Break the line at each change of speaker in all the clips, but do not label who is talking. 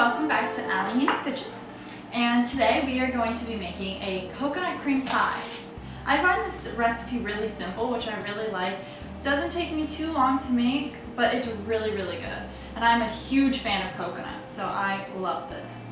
welcome back to Alyena's Kitchen. And today we are going to be making a coconut cream pie. I find this recipe really simple, which I really like. It doesn't take me too long to make, but it's really, really good. And I'm a huge fan of coconut, so I love this.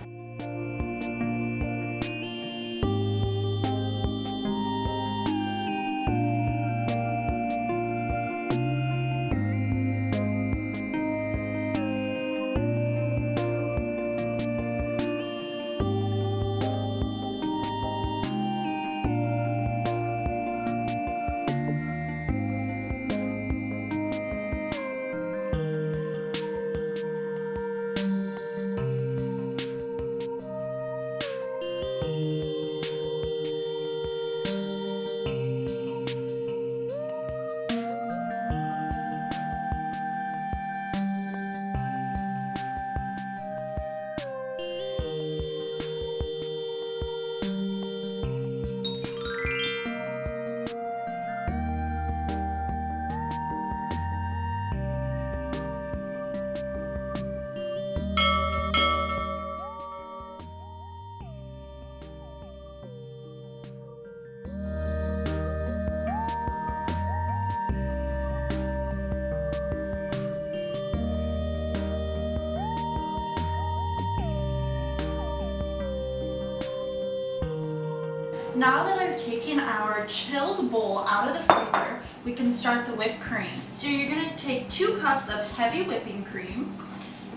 Now that I've taken our chilled bowl out of the freezer, we can start the whipped cream. So you're going to take 2 cups of heavy whipping cream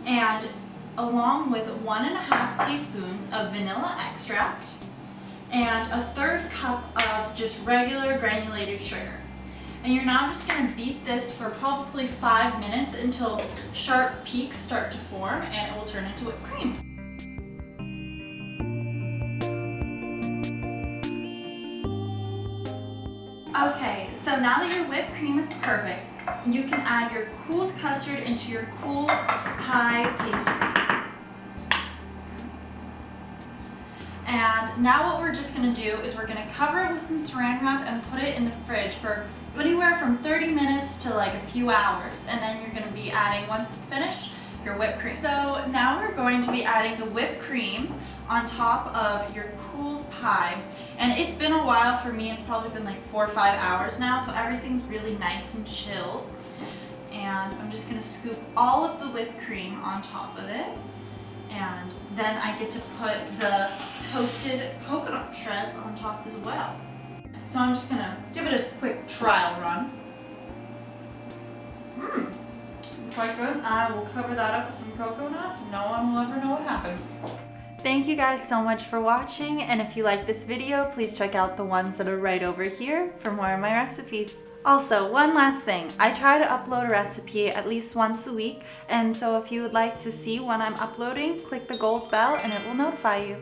and along with 1½ teaspoons of vanilla extract and a 1/3 cup of just regular granulated sugar. And you're now just going to beat this for probably 5 minutes until sharp peaks start to form and it will turn into whipped cream. Okay, so now that your whipped cream is perfect, you can add your cooled custard into your cool pie pastry. And now what we're just going to do is we're going to cover it with some saran wrap and put it in the fridge for anywhere from 30 minutes to like a few hours. And then you're going to be adding, once it's finished, your whipped cream. So now we're going to be adding the whipped cream on top of your cooled pie. And it's been a while for me, it's probably been like 4 or 5 hours now, so everything's really nice and chilled. And I'm just gonna scoop all of the whipped cream on top of it. And then I get to put the toasted coconut shreds on top as well. So I'm just gonna give it a quick trial run. Quite good. I will cover that up with some coconut. No one will ever know what happened. Thank you guys so much for watching, and if you like this video, please check out the ones that are right over here for more of my recipes. Also, one last thing, I try to upload a recipe at least once a week, and so if you would like to see when I'm uploading, click the gold bell and it will notify you.